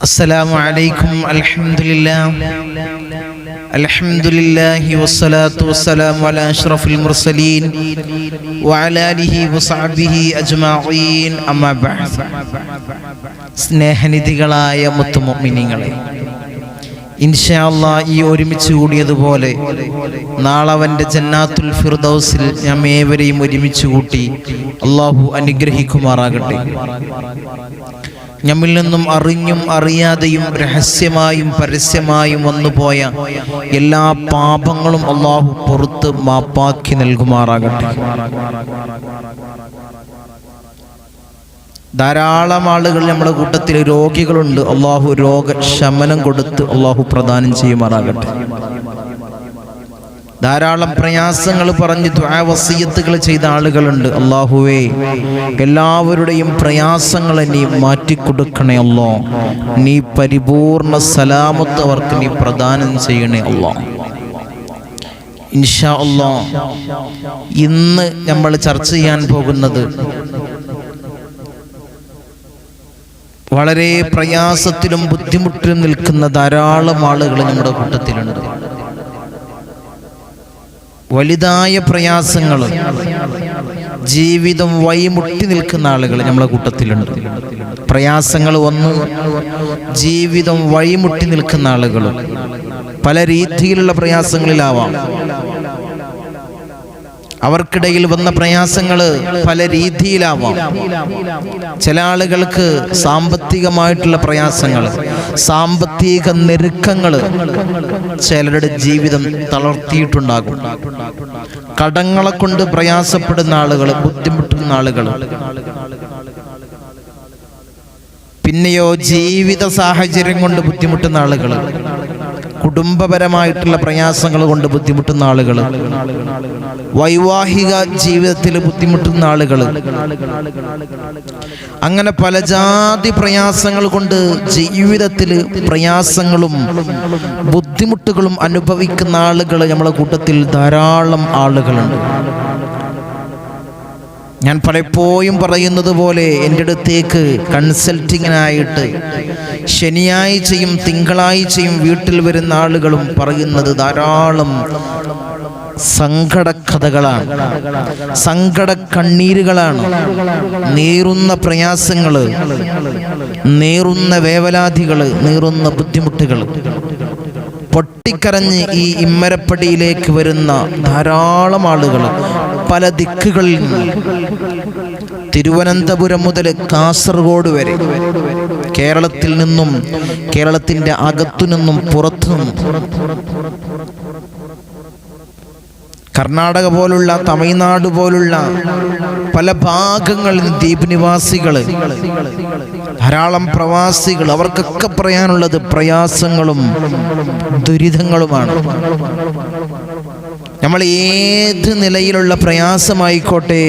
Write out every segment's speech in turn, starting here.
അസ്സലാമു അലൈക്കും. അൽഹംദുലില്ലാഹി വസ്സലാത്തു വസ്സലാമു അലാ അഷ്റഫിൽ മുർസലീൻ വഅലാ ആലിഹി വസഹ്ബിഹി അജ്മഈൻ. അമ്മാ ബഅദ്. സ്നേഹനിധികളായ മുത്തുമുഅ്മിനീങ്ങളെ, ഇൻഷാ അല്ലാഹ് ഈ ഒരുമിച്ച് കൂടിയതുപോലെ നാളെ അവൻ്റെ ജന്നാത്തുൽ ഫിർദൗസിൽ നാം ഏവരെയും ഒരുമിച്ച് കൂട്ടി അല്ലാഹു അനുഗ്രഹിക്കുമാറാകട്ടെ. നമ്മിൽ നിന്നും അറിഞ്ഞും അറിയാതെയും രഹസ്യമായും പരസ്യമായും വന്നുപോയ എല്ലാ പാപങ്ങളും അല്ലാഹു പുറത്ത് മാപ്പാക്കി നൽകുമാറാകട്ടെ. ധാരാളം ആളുകൾ നമ്മുടെ കൂട്ടത്തിൽ രോഗികളുണ്ട്. അല്ലാഹു രോഗശമനം കൊടുത്ത് അല്ലാഹു പ്രദാനം ചെയ്യുമാറാകട്ടെ. ധാരാളം പ്രയാസങ്ങൾ പറഞ്ഞ് ദുആ വസിയത്തുകൾ ചെയ്ത ആളുകളുണ്ട്. അല്ലാഹുവേ, എല്ലാവരുടെയും പ്രയാസങ്ങൾ നീ മാറ്റിക്കൊടുക്കണേ അല്ലാ. നീ പരിപൂർണ സലാമത്ത് അവർക്ക് നീ പ്രദാനം ചെയ്യണേ അല്ലാ. ഇൻഷാ അല്ലാ, ഇന്ന് നമ്മൾ ചർച്ച ചെയ്യാൻ പോകുന്നത് വളരെ പ്രയാസത്തിലും ബുദ്ധിമുട്ടിലും നിൽക്കുന്ന ധാരാളം ആളുകൾ നമ്മുടെ കൂട്ടത്തിലുണ്ട്. വലുതായ പ്രയാസങ്ങൾ, ജീവിതം വഴിമുട്ടി നിൽക്കുന്ന ആളുകൾ നമ്മളെ കൂട്ടത്തിലുണ്ട്. പ്രയാസങ്ങൾ വന്ന് ജീവിതം വഴിമുട്ടി നിൽക്കുന്ന ആളുകൾ പല രീതിയിലുള്ള പ്രയാസങ്ങളിലാവാം. അവർക്കിടയിൽ വന്ന പ്രയാസങ്ങൾ പല രീതിയിലാവാം. ചില ആളുകൾക്ക് സാമ്പത്തികമായിട്ടുള്ള പ്രയാസങ്ങൾ, സാമ്പത്തിക ഞെരുക്കങ്ങൾ ചിലരുടെ ജീവിതം തളർത്തിയിട്ടുണ്ടാകും. കടങ്ങളെ കൊണ്ട് പ്രയാസപ്പെടുന്ന ആളുകൾ, ബുദ്ധിമുട്ടുന്ന ആളുകൾ, പിന്നെയോ ജീവിത സാഹചര്യം കൊണ്ട് ബുദ്ധിമുട്ടുന്ന ആളുകൾ, കുടുംബപരമായിട്ടുള്ള പ്രയാസങ്ങൾ കൊണ്ട് ബുദ്ധിമുട്ടുന്ന ആളുകൾ, വൈവാഹിക ജീവിതത്തിൽ ബുദ്ധിമുട്ടുന്ന ആളുകൾ, അങ്ങനെ പല ജാതി പ്രയാസങ്ങൾ കൊണ്ട് ജീവിതത്തിൽ പ്രയാസങ്ങളും ബുദ്ധിമുട്ടുകളും അനുഭവിക്കുന്ന ആളുകൾ നമ്മളെ കൂട്ടത്തിൽ ധാരാളം ആളുകളുണ്ട്. ഞാൻ പലപ്പോഴും പറയുന്നത് പോലെ എൻ്റെ അടുത്തേക്ക് കൺസൾട്ടിങ്ങിനായിട്ട് ശനിയാഴ്ചയും തിങ്കളാഴ്ചയും വീട്ടിൽ വരുന്ന ആളുകളും പറയുന്നത് ധാരാളം സങ്കടക്കഥകളാണ്, സങ്കട കണ്ണീരുകളാണ്, നീറുന്ന പ്രയാസങ്ങള്, നീറുന്ന വേവലാതികള്, നീറുന്ന ബുദ്ധിമുട്ടുകൾ. പൊട്ടിക്കരഞ്ഞ് ഈ ഇമ്മരപ്പടിയിലേക്ക് വരുന്ന ധാരാളം ആളുകൾ പല ദിക്കുകളിൽ നിന്ന്, തിരുവനന്തപുരം മുതൽ കാസർഗോഡ് വരെ, കേരളത്തിൽ നിന്നും കേരളത്തിൻ്റെ അകത്തുനിന്നും പുറത്തുനിന്നും, കർണാടക പോലുള്ള തമിഴ്നാട് പോലുള്ള പല ഭാഗങ്ങളിൽ ദ്വീപ് നിവാസികൾ, ധാരാളം പ്രവാസികൾ, അവർക്കൊക്കെ പറയാനുള്ളത് പ്രയാസങ്ങളും ദുരിതങ്ങളുമാണ്. നമ്മൾ ഏത് നിലയിലുള്ള പ്രയാസമായിക്കോട്ടെ,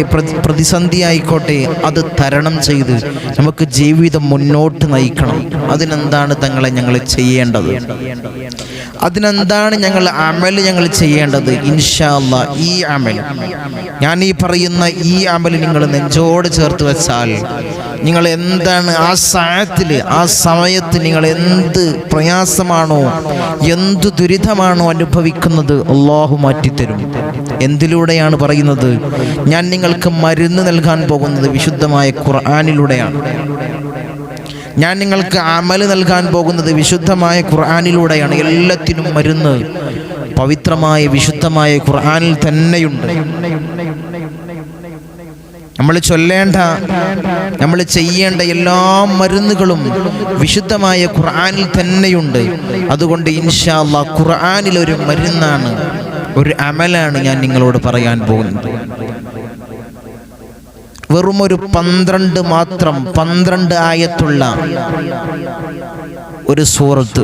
പ്രതിസന്ധി ആയിക്കോട്ടെ, അത് തരണം ചെയ്ത് നമുക്ക് ജീവിതം മുന്നോട്ട് നയിക്കണം. അതിനെന്താണ് തങ്ങളെ ഞങ്ങൾ ചെയ്യേണ്ടത്? അതിനെന്താണ് ഞങ്ങൾ ചെയ്യേണ്ടത്? ഇൻഷാ അല്ലാഹ് ഈ അമൽ, ഞാൻ ഈ പറയുന്ന ഈ അമൽ നിങ്ങൾ നെഞ്ചോട് ചേർത്ത് വെച്ചാൽ നിങ്ങൾ എന്താണ് ആ സായത്തിൽ, ആ സമയത്ത് നിങ്ങൾ എന്ത് പ്രയാസമാണോ, എന്ത് ദുരിതമാണോ അനുഭവിക്കുന്നത്, അല്ലാഹു മാറ്റിത്തരും. എന്തിലൂടെയാണ് പറയുന്നത്? ഞാൻ നിങ്ങൾക്ക് മരുന്ന് നൽകാൻ പോകുന്നത് വിശുദ്ധമായ ഖുർആനിലൂടെയാണ്. ഞാൻ നിങ്ങൾക്ക് അമൽ നൽകാൻ പോകുന്നത് വിശുദ്ധമായ ഖുർആനിലൂടെയാണ്. എല്ലാത്തിനും മരുന്ന് പവിത്രമായ വിശുദ്ധമായ ഖുർആനിൽ തന്നെയുണ്ട്. നമ്മൾ ചൊല്ലേണ്ട, നമ്മൾ ചെയ്യേണ്ട എല്ലാ മരുന്നുകളും വിശുദ്ധമായ ഖുർആനിൽ തന്നെയുണ്ട്. അതുകൊണ്ട് ഇൻഷാ അല്ലാഹ് ഖുർആനിൽ ഒരു മരുന്നാണ്, ഒരു അമലാണ് ഞാൻ നിങ്ങളോട് പറയാൻ പോകുന്നത്. വെറും ഒരു 12 ആയത്തുള്ള ഒരു സൂറത്ത്,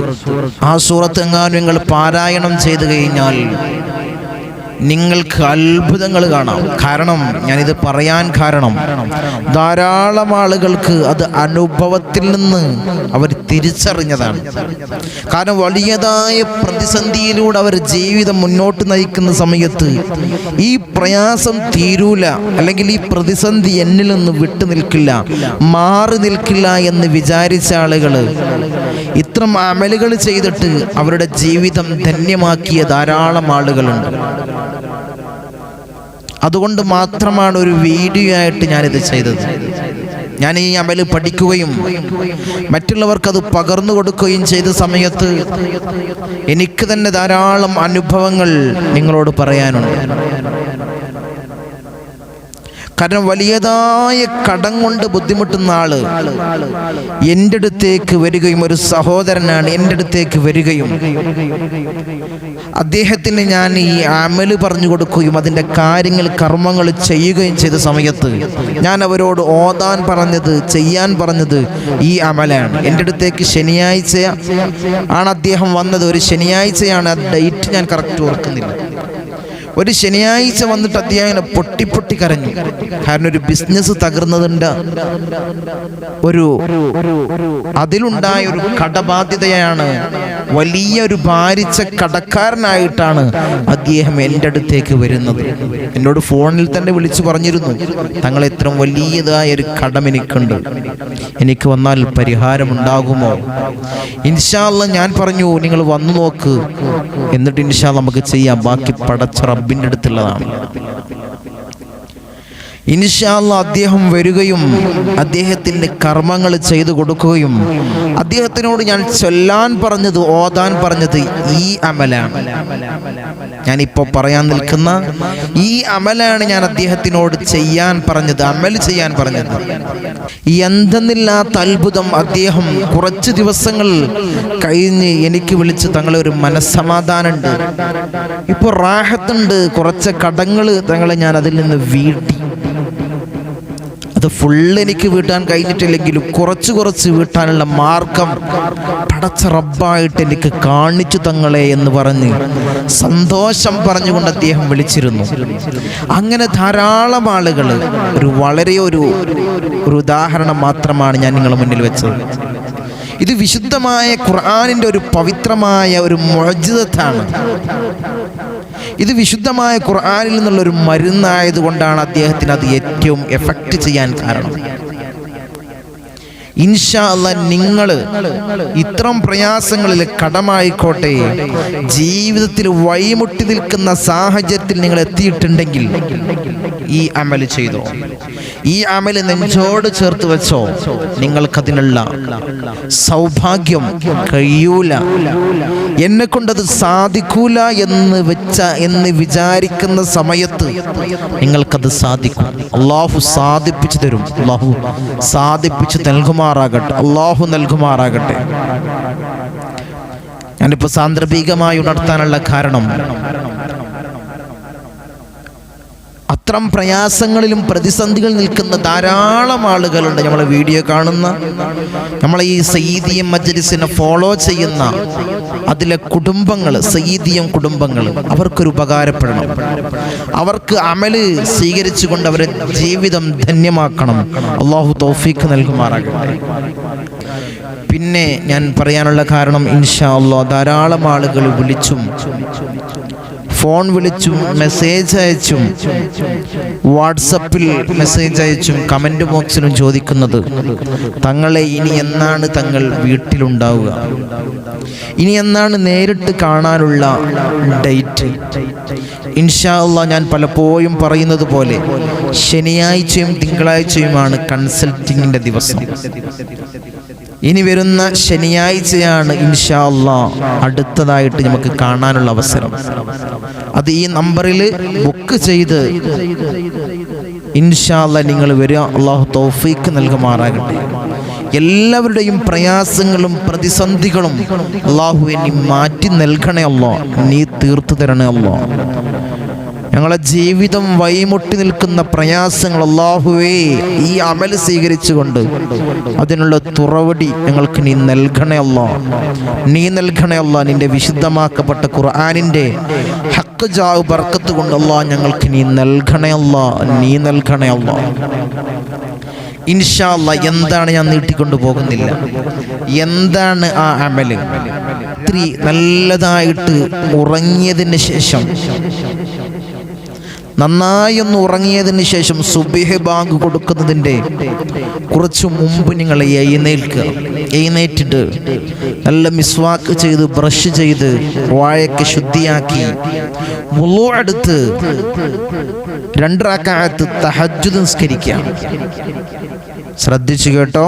ആ സൂറത്ത് എങ്ങാനും നിങ്ങൾ പാരായണം ചെയ്തു കഴിഞ്ഞാൽ നിങ്ങൾക്ക് അത്ഭുതങ്ങൾ കാണാം. കാരണം ഞാനിത് പറയാൻ കാരണം ധാരാളം ആളുകൾക്ക് അത് അനുഭവത്തിൽ നിന്ന് അവർ തിരിച്ചറിഞ്ഞതാണ്. കാരണം വലിയതായ പ്രതിസന്ധിയിലൂടെ അവർ ജീവിതം മുന്നോട്ട് നയിക്കുന്ന സമയത്ത് ഈ പ്രയാസം തീരൂല, അല്ലെങ്കിൽ ഈ പ്രതിസന്ധി എന്നിൽ നിന്ന് വിട്ടു നിൽക്കില്ല, മാറി നിൽക്കില്ല എന്ന് വിചാരിച്ച ആളുകൾ ഇത്തരം അമലുകൾ ചെയ്തിട്ട് അവരുടെ ജീവിതം ധന്യമാക്കിയ ധാരാളം ആളുകളുണ്ട്. അതുകൊണ്ട് മാത്രമാണ് ഒരു വീഡിയോ ആയിട്ട് ഞാനിത് ചെയ്തത്. ഞാൻ ഈ അമല് പഠിക്കുകയും മറ്റുള്ളവർക്കത് പകർന്നു കൊടുക്കുകയും ചെയ്ത സമയത്ത് എനിക്ക് തന്നെ ധാരാളം അനുഭവങ്ങൾ നിങ്ങളോട് പറയാനുണ്ട്. കാരണം വലിയതായ കടം കൊണ്ട് ബുദ്ധിമുട്ടുന്ന ആള് എൻ്റെ അടുത്തേക്ക് വരികയും, ഒരു സഹോദരനാണ് എൻ്റെ അടുത്തേക്ക് വരികയും അദ്ദേഹത്തിന് ഞാൻ ഈ അമല് പറഞ്ഞു കൊടുക്കുകയും അതിൻ്റെ കാര്യങ്ങൾ കർമ്മങ്ങൾ ചെയ്യുകയും ചെയ്ത സമയത്ത് ഞാൻ അവരോട് ഓതാൻ പറഞ്ഞത്, ചെയ്യാൻ പറഞ്ഞത് ഈ അമലാണ്. എൻ്റെ അടുത്തേക്ക് ശനിയാഴ്ച ആണ് അദ്ദേഹം വന്നത്. ഒരു ശനിയാഴ്ചയാണ്, ആ ഡേറ്റ് ഞാൻ കറക്റ്റ് ഓർക്കുന്നില്ല. ഒരു ശനിയാഴ്ച വന്നിട്ട് അദ്ദേഹം പൊട്ടി കരഞ്ഞു. കാരണം ഒരു ബിസിനസ് തകർന്നതിൻ്റെ അതിലുണ്ടായ ഒരു കടബാധ്യതയാണ്. വലിയൊരു ഭാരിച്ച കടക്കാരനായിട്ടാണ് അദ്ദേഹം എൻ്റെ അടുത്തേക്ക് വരുന്നത്. എന്നോട് ഫോണിൽ തന്നെ വിളിച്ചു പറഞ്ഞിരുന്നു, തങ്ങൾ ഇത്ര വലിയതായ ഒരു കടം എനിക്കുണ്ട്, എനിക്ക് വന്നാൽ പരിഹാരമുണ്ടാകുമോ? ഇൻഷാ അല്ലാഹ് ഞാൻ പറഞ്ഞു, നിങ്ങൾ വന്നു നോക്ക്, എന്നിട്ട് ഇൻഷാ അല്ലാഹ് നമുക്ക് ചെയ്യാം, ബാക്കി പടച്ച റബ്ബിൻ്റെ അടുത്തുള്ളതാണ്. ഇൻഷാ അല്ലാഹ് അദ്ദേഹം വരികയും അദ്ദേഹത്തിൻ്റെ കർമ്മങ്ങൾ ചെയ്തു കൊടുക്കുകയും അദ്ദേഹത്തിനോട് ഞാൻ ചൊല്ലാൻ പറഞ്ഞത്, ഓതാൻ പറഞ്ഞത് ഈ അമലാണ്. ഞാനിപ്പോൾ പറയാൻ നിൽക്കുന്ന ഈ അമലാണ് ഞാൻ അദ്ദേഹത്തിനോട് ചെയ്യാൻ പറഞ്ഞത്, അമൽ ചെയ്യാൻ പറഞ്ഞത്. എന്തെന്നില്ലാത്ത അത്ഭുതം അദ്ദേഹം കുറച്ച് ദിവസങ്ങൾ കഴിഞ്ഞ് എനിക്ക് വിളിച്ച്, തങ്ങളെ ഒരു മനസ്സമാധാനമുണ്ട്, ഇപ്പോൾ റാഹത്തുണ്ട്, കുറച്ച് കടങ്ങൾ തങ്ങളെ ഞാൻ അതിൽ നിന്ന് വീട്ടി. അത് ഫുള്ള് എനിക്ക് വീട്ടാൻ കഴിഞ്ഞിട്ടില്ലെങ്കിലും കുറച്ച് വീട്ടാനുള്ള മാർഗം പടച്ച റബ്ബായിട്ട് എനിക്ക് കാണിച്ചു തങ്ങളെ എന്ന് പറഞ്ഞ് സന്തോഷം പറഞ്ഞുകൊണ്ട് അദ്ദേഹം വിളിച്ചിരുന്നു. അങ്ങനെ ധാരാളം ആളുകൾ, വളരെ ഒരു ഉദാഹരണം മാത്രമാണ് ഞാൻ നിങ്ങളുടെ മുന്നിൽ വെച്ചത്. ഇത് വിശുദ്ധമായ ഖുർആനിൻ്റെ ഒരു പവിത്രമായ ഒരു മുഅ്ജിസത്താണ്. ഇത് വിശുദ്ധമായ ഖുർആനിൽ നിന്നുള്ളൊരു മരുന്നായതുകൊണ്ടാണ് അദ്ദേഹത്തിന് അത് ഏറ്റവും എഫക്റ്റ് ചെയ്യാൻ കാരണം. ഇൻഷാ അല്ലാഹ് നിങ്ങൾ ഇത്തരം പ്രയാസങ്ങളിൽ കടമായിക്കോട്ടെ, ജീവിതത്തിൽ വഴിമുട്ടി നിൽക്കുന്ന സാഹചര്യത്തിൽ നിങ്ങൾ എത്തിയിട്ടുണ്ടെങ്കിൽ ഈ അമൽ ചെയ്തോ, ഈ അമൽ നെഞ്ചോട് ചേർത്ത് വെച്ചോ, നിങ്ങൾക്കതിനുള്ള സൗഭാഗ്യം കഴിയൂല. എന്നെ കൊണ്ടത് സാധിക്കൂല എന്ന് വിചാരിക്കുന്ന സമയത്ത് നിങ്ങൾക്കത് സാധിക്കും. അള്ളാഹു സാധിപ്പിച്ചു തരും, അള്ളാഹു സാധിപ്പിച്ചു നൽകുമാറാകട്ടെ, അള്ളാഹു നൽകുമാറാകട്ടെ. ഞാനിപ്പോൾ സാന്ദർഭികമായി ഉണർത്താനുള്ള കാരണം, അത്തരം പ്രയാസങ്ങളിലും പ്രതിസന്ധികൾ നിൽക്കുന്ന ധാരാളം ആളുകളുണ്ട്. നമ്മളെ വീഡിയോ കാണുന്ന, നമ്മളെ ഈ സയ്യിദിയ മജ്ലിസിനെ ഫോളോ ചെയ്യുന്ന അതിലെ കുടുംബങ്ങൾ, സയ്യിദിയം കുടുംബങ്ങൾ, അവർക്കൊരു ഉപകാരപ്പെടണം, അവർക്ക് അമല് സ്വീകരിച്ചുകൊണ്ട് അവരെ ജീവിതം ധന്യമാക്കണം. അള്ളാഹു തൗഫീഖ് നൽകുമാറാകട്ടെ. പിന്നെ ഞാൻ പറയാനുള്ള കാരണം, ഇൻഷാ അല്ലാഹ് ധാരാളം ആളുകൾ വിളിച്ചും ഫോൺ വിളിച്ചും മെസ്സേജ് അയച്ചും വാട്സപ്പിൽ മെസ്സേജ് അയച്ചും കമൻറ്റ് ബോക്സിലും ചോദിക്കുന്നത്, തങ്ങളെ ഇനി എന്നാണ് തങ്ങൾ വീട്ടിലുണ്ടാവുക, ഇനി എന്നാണ് നേരിട്ട് കാണാനുള്ള ഡേറ്റ്? ഇൻഷാ അല്ലാഹ് ഞാൻ പലപ്പോഴും പറയുന്നത് പോലെ ശനിയാഴ്ചയും തിങ്കളാഴ്ചയുമാണ് കൺസൾട്ടിങ്ങിൻ്റെ ദിവസം. ഇനി വരുന്ന ശനിയാഴ്ചയാണ് ഇൻഷാ അല്ലാഹ് അടുത്തതായിട്ട് നമുക്ക് കാണാനുള്ള അവസരം. അത് ഈ നമ്പറിൽ ബുക്ക് ചെയ്ത് ഇൻഷാ അല്ലാഹ് നിങ്ങൾ വരിക. അള്ളാഹു തൗഫീഖ് നൽകുമാറാകട്ടെ. എല്ലാവരുടെയും പ്രയാസങ്ങളും പ്രതിസന്ധികളും അള്ളാഹു നീ മാറ്റി നൽകണേ അല്ലാഹ്, നീ തീർത്തു തരണേ അല്ലാഹ്. ഞങ്ങളെ ജീവിതം വഴിമുട്ടി നിൽക്കുന്ന പ്രയാസങ്ങൾ അല്ലാഹുവേ ഈ അമൽ സ്വീകരിച്ചുകൊണ്ട് അതിനുള്ള തുറവടി ഞങ്ങൾക്ക് നീ നൽകണേ അല്ലാഹ്, നീ നൽകണേ അല്ലാഹ്. നിന്റെ വിശുദ്ധമാക്കപ്പെട്ട ഖുർആനിൻ്റെ ഹഖ് ജാഹ് ബർക്കത്ത് കൊണ്ട് അല്ലാഹ് ഞങ്ങൾക്ക് നീ നൽകണേ അല്ലാഹ്, നീ നൽകണേ അല്ലാഹ്. ഇൻഷാ അല്ലാഹ് എന്താണ്, ഞാൻ നീട്ടിക്കൊണ്ടു പോകുന്നില്ല, എന്താണ് ആ അമല്? രാത്രി നല്ലതായിട്ട് ഉറങ്ങിയതിന് ശേഷം, നന്നായി ഒന്ന് ഉറങ്ങിയതിന് ശേഷം സുബ്ഹ് ബാങ്ക് കൊടുക്കുന്നതിൻ്റെ കുറച്ച് മുമ്പ് നിങ്ങൾ എഴുന്നേറ്റിട്ട് നല്ല മിസ്വാക്ക് ചെയ്ത് ബ്രഷ് ചെയ്ത് വായൊക്കെ ശുദ്ധിയാക്കി വുളൂ എടുത്ത് 2 റക്അത്ത് തഹജ്ജുദ് നിസ്കരിക്കുക. ശ്രദ്ധിച്ചു കേട്ടോ,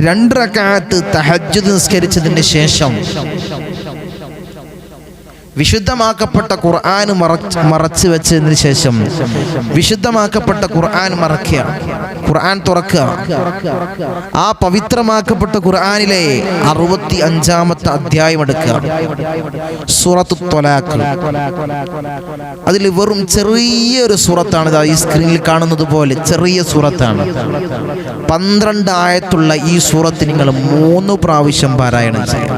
2 റക്അത്ത് തഹജ്ജുദ് നിസ്കരിച്ചതിന് ശേഷം വിശുദ്ധമാക്കപ്പെട്ട ഖുർആൻ മറച്ചു വെച്ചതിന് ശേഷം വിശുദ്ധമാക്കപ്പെട്ട ഖുർആൻ മറക്കുക, ഖുർആൻ തുറക്കുക. ആ പവിത്രമാക്കപ്പെട്ട ഖുർആനിലെ 65-ാമത്തെ അധ്യായം എടുക്കുക, സൂറത്തു ത്വലാഖ്. അതിൽ വെറും ചെറിയൊരു സൂറത്താണ്, ഈ സ്ക്രീനിൽ കാണുന്നത് പോലെ ചെറിയ സൂറത്താണ്. 12 ആയത്തുള്ള ഈ സൂറത്ത് നിങ്ങൾ 3 പ്രാവശ്യം പാരായണം ചെയ്യുക.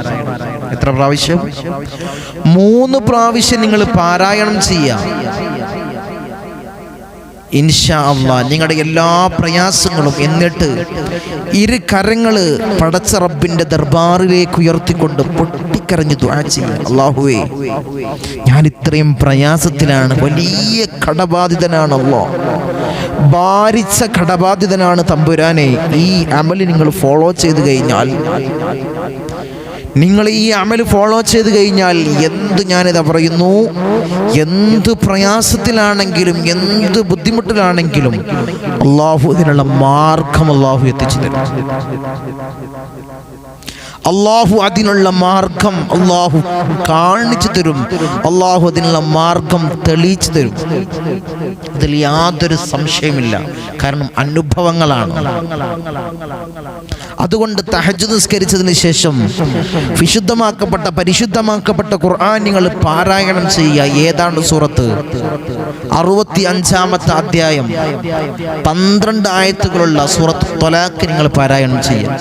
എത്ര പ്രാവശ്യം? 3 പ്രാവശ്യം നിങ്ങൾ പാരായണം ചെയ്യാം. ഇൻഷാ അല്ലാഹ് നിങ്ങളുടെ എല്ലാ പ്രയാസങ്ങളും, എന്നിട്ട് 2 കരങ്ങള് പടച്ച റബ്ബിന്റെ ദർബാറിലേക്ക് ഉയർത്തിക്കൊണ്ട് പൊട്ടിക്കരഞ്ഞ് ദുആ ചെയ്യുക. അല്ലാഹുവേ, ഞാൻ ഇത്രയും പ്രയാസത്തിലാണ്, വലിയ കടബാധിതനാണ് അല്ലാഹ്, ഭാരിച്ച കടബാധിതനാണ് തമ്പുരാനെ. ഈ അമല് നിങ്ങൾ ഫോളോ ചെയ്ത് കഴിഞ്ഞാൽ, നിങ്ങൾ ഈ അമല് ഫോളോ ചെയ്ത് കഴിഞ്ഞാൽ, ഞാനിതാ പറയുന്നു, എന്ത് പ്രയാസത്തിലാണെങ്കിലും എന്ത് ബുദ്ധിമുട്ടിലാണെങ്കിലും അല്ലാഹു അതിനുള്ള മാർഗം അല്ലാഹു എത്തിച്ചു തരും. അല്ലാഹു അതിനുള്ള മാർഗം അല്ലാഹു കാണിച്ചു തരും. അല്ലാഹു അതിനുള്ള മാർഗം തെളിയിച്ചു തരും. അതിൽ യാതൊരു സംശയമില്ല. കാരണം അനുഭവങ്ങളാണ്. അതുകൊണ്ട് തഹജ്ജുദ് നിസ്കരിച്ചതിന് ശേഷം വിശുദ്ധമാക്കപ്പെട്ട പരിശുദ്ധമാക്കപ്പെട്ട ഖുർആൻ നിങ്ങൾ പാരായണം ചെയ്യുക. ഏതാണ് സൂറത്ത്? 65-ാമത്തെ അധ്യായം 12 ആയത്തുകളുള്ള സൂറത്ത് ത്വലാഖ് നിങ്ങൾ പാരായണം ചെയ്യുക.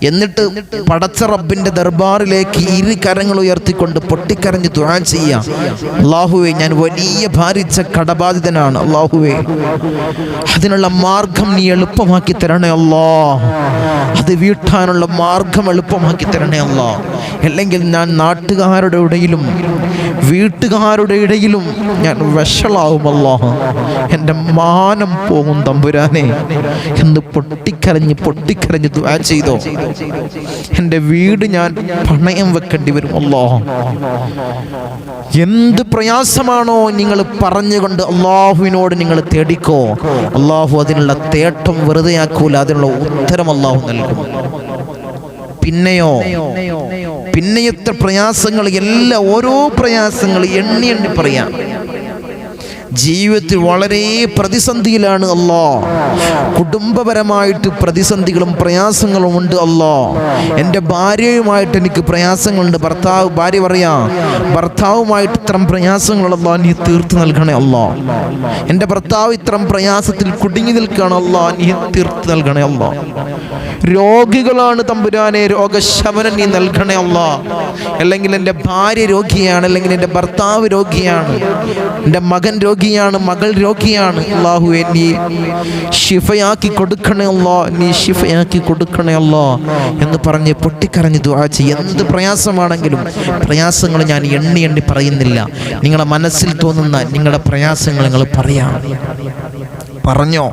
എന്നിട്ട് പടച്ച റബ്ബിന്റെ ദർബാറിലേക്ക് 2 കരങ്ങൾ ഉയർത്തിക്കൊണ്ട് പൊട്ടിക്കരഞ്ഞ് ദുആ ചെയ്യാം. അല്ലാഹുവേ, ഞാൻ വലിയ ഭാരിച്ച കടബാധിതനാണ്. അല്ലാഹുവേ, അതിനുള്ള മാർഗം നീ എളുപ്പമാക്കി തരണേ അല്ലാഹ്. അത് വീട്ടാനുള്ള മാർഗം എളുപ്പമാക്കി തരണേ അല്ലാഹ്. അല്ലെങ്കിൽ ഞാൻ നാട്ടുകാരുടെ ഇടയിലും വീട്ടുകാരുടെ ഇടയിലും ഞാൻ വഷളാവും അല്ലാഹ്. എൻ്റെ മാനം പോകും തമ്പുരാനെ എന്ന് പൊട്ടിക്കരഞ്ഞ് ദുആ ചെയ്തോ. എൻ്റെ വീട് ഞാൻ പണയം വെക്കേണ്ടി വരും അല്ലാഹ്. എന്ത് പ്രയാസമാണോ നിങ്ങൾ പറഞ്ഞുകൊണ്ട് അല്ലാഹുവിനോട് നിങ്ങൾ തേടിക്കോ, അല്ലാഹു അതിനുള്ള തേട്ടം വെറുതെ ആക്കൂല, അതിനുള്ള ഉത്തരം അല്ലാഹു നൽകും. പിന്നെയത്തെ പ്രയാസങ്ങൾ, ഓരോ പ്രയാസങ്ങൾ എണ്ണി പറയാം. ജീവിതത്തിൽ വളരെ പ്രതിസന്ധിയിലാണ് അല്ലാഹ്. കുടുംബപരമായിട്ട് പ്രതിസന്ധികളും പ്രയാസങ്ങളും ഉണ്ട് അല്ലാഹ്. എൻ്റെ ഭാര്യയുമായിട്ട് എനിക്ക് പ്രയാസങ്ങളുണ്ട്. ഭാര്യ പറയാ, ഭർത്താവുമായിട്ട് ഇത്തരം പ്രയാസങ്ങളല്ലാഹ് നീ തീർത്ത് നൽകണേ അല്ലാഹ്. എൻ്റെ ഭർത്താവ് ഇത്തരം പ്രയാസത്തിൽ കുടുങ്ങി നിൽക്കുകയാണ് അല്ലാഹ്, നീ തീർത്ത് നൽകണേ അല്ലാഹ്. രോഗികളാണ് തമ്പുരാനെ, രോഗശമനം നീ നൽകണേ അല്ലാഹ്. അല്ലെങ്കിൽ എൻ്റെ ഭാര്യ രോഗിയാണ്, അല്ലെങ്കിൽ എൻ്റെ ഭർത്താവ് രോഗിയാണ്, എൻ്റെ മകൻ രോഗിയാണ്, മകൾ രോഗിയാണ്. അല്ലാഹുവേ, നീ ശിഫയാക്കി കൊടുക്കണേ അല്ലാഹ്, നീ ശിഫയാക്കി കൊടുക്കണേ അല്ലാഹ് എന്ന് പറഞ്ഞ് പൊട്ടിക്കരഞ്ഞ് ദുആ ചെയ്യ. എന്ത് പ്രയാസമാണെങ്കിലും, പ്രയാസങ്ങൾ ഞാൻ എണ്ണി പറയുന്നില്ല, നിങ്ങളുടെ മനസ്സിൽ തോന്നുന്ന നിങ്ങളുടെ പ്രയാസങ്ങൾ നിങ്ങൾ പറഞ്ഞോ.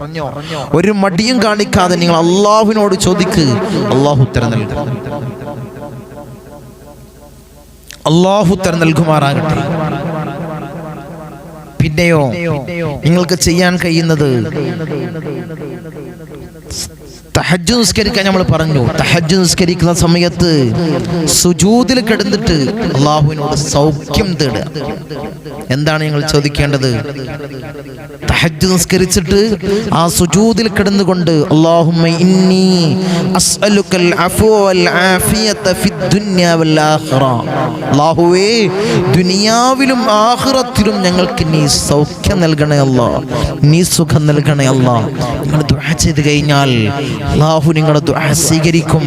ഒരു മടിയും കാണിക്കാതെ നിങ്ങൾ അല്ലാഹുവിനോട് ചോദിക്ക്, അല്ലാഹു ഉത്തരം നൽകും. അല്ലാഹു ഉത്തരം നൽകുമാറാകട്ടെ. പിന്നെയോ നിങ്ങൾക്ക് ചെയ്യാൻ കഴിയുന്നത്, തഹജ്ജുദ് നിസ്കരിക്കാൻ നമ്മൾ പറഞ്ഞു. തഹജ്ജുദ് നിസ്കരിക്കുന്ന സമയത്ത് സുജൂദിൽ കിടന്നിട്ട് അല്ലാഹുവിനോട് സൗഖ്യം തേടുക. എന്താണ് നിങ്ങൾ ചോദിക്കേണ്ടത്? തഹജ്ജുദ് നിസ്കരിച്ചിട്ട് ആ സുജൂദിൽ കിടന്നുകൊണ്ട് അല്ലാഹുമ്മ ഇന്നി അസ്അലുക്കൽ അഫ്വ വൽ ആഫിയത ഫിദ് ദുനിയ വൽ ആഖിറ. അല്ലാഹുവേ, ദുനിയാവിലും ആഖിറത്തിലും ഞങ്ങൾക്ക് നീ സൗഖ്യം നൽകണേ അല്ലാഹ്, നീ സുഖം നൽകണേ അല്ലാഹ്. നിങ്ങൾ ദുആ ചെയ്ത് കഴിഞ്ഞാൽ അല്ലാഹു നിങ്ങളുടെ ദുആ സ്വീകരിക്കും.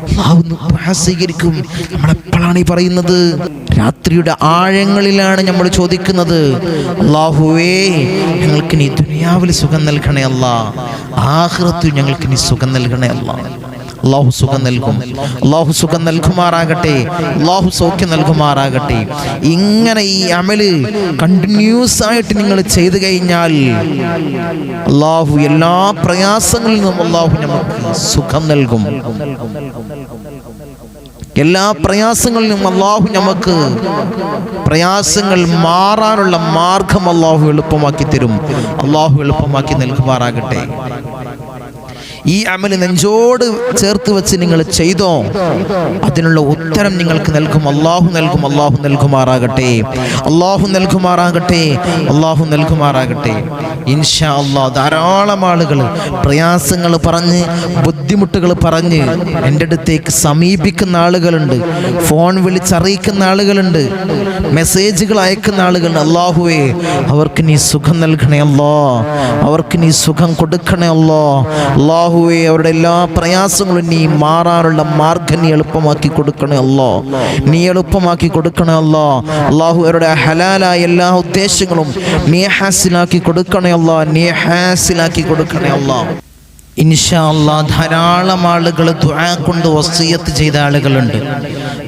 അല്ലാഹു ദുആ സ്വീകരിക്കും. നമ്മൾ എപ്പോഴാണ് ഈ പറയുന്നത്? രാത്രിയുടെ ആഴങ്ങളിലാണ് നമ്മൾ ചോദിക്കുന്നത്, അല്ലാഹുവേ ഞങ്ങൾക്ക് നീ ദുനിയാവിൽ സുഖം നൽകണേ അല്ലാ, ആഖിറത്തിൽ ഞങ്ങൾക്ക് നീ സുഖം നൽകണേ അല്ലാ. അല്ലാഹു സുഖം നൽകും. അല്ലാഹു സുഖം നൽകുമാറാകട്ടെ. അല്ലാഹു സൗഖ്യം നൽകുമാറാകട്ടെ. ഇങ്ങനെ ഈ അമല് കണ്ടിന്യൂസ് ആയിട്ട് നിങ്ങൾ ചെയ്തു കഴിഞ്ഞാൽ അല്ലാഹു എല്ലാ പ്രയാസങ്ങളിൽ നിന്നും അല്ലാഹു നമുക്ക് സുഖം നൽകും. എല്ലാ പ്രയാസങ്ങളിലും അല്ലാഹു നമുക്ക് പ്രയാസങ്ങൾ മാറാനുള്ള മാർഗം അല്ലാഹു എളുപ്പമാക്കി തരും. അല്ലാഹു എളുപ്പമാക്കി നൽകുമാറാകട്ടെ. ഈ അമല് നെഞ്ചോട് ചേർത്ത് വെച്ച് നിങ്ങൾ ചെയ്തോ, അതിനുള്ള ഉത്തരം നിങ്ങൾക്ക് നൽകും. അല്ലാഹു നൽകും. അല്ലാഹു നൽകുമാറാകട്ടെ. അല്ലാഹു നൽകുമാറാകട്ടെ. അല്ലാഹു നൽകുമാറാകട്ടെ. ഇൻഷാ അല്ലാഹ് ധാരാളം ആളുകൾ പ്രയാസങ്ങൾ പറഞ്ഞ്, ബുദ്ധിമുട്ടുകൾ പറഞ്ഞ് എൻ്റെ അടുത്തേക്ക് സമീപിക്കുന്ന ആളുകളുണ്ട്. ഫോൺ വിളിച്ചറിയിക്കുന്ന ആളുകളുണ്ട്. മെസ്സേജുകൾ അയക്കുന്ന ആളുകളുണ്ട്. അല്ലാഹുവേ അവർക്ക് നീ സുഖം നൽകണേ അല്ലാ, അവർക്ക് നീ സുഖം കൊടുക്കണേ അല്ലാ. അല്ലാഹുവേ അവരുടെ എല്ലാ പ്രയാസങ്ങളും നീ മാറാനുള്ള മാർഗം നീ എളുപ്പമാക്കി കൊടുക്കണേ അല്ലാ, നീ എളുപ്പമാക്കി കൊടുക്കണേ അല്ലാ. അല്ലാഹു അവരുടെ ഹലാലായ എല്ലാ ഉദ്ദേശങ്ങളും നീ ഹാസിലാക്കി കൊടുക്കണേ അല്ലാ, നീ ഹാസിലാക്കി കൊടുക്കണേ അല്ലാ. ഇൻഷാ അല്ലാഹ് ധാരാളം ആളുകൾ ദുആ കൊണ്ട് വസിയത്ത് ചെയ്ത ആളുകളുണ്ട്.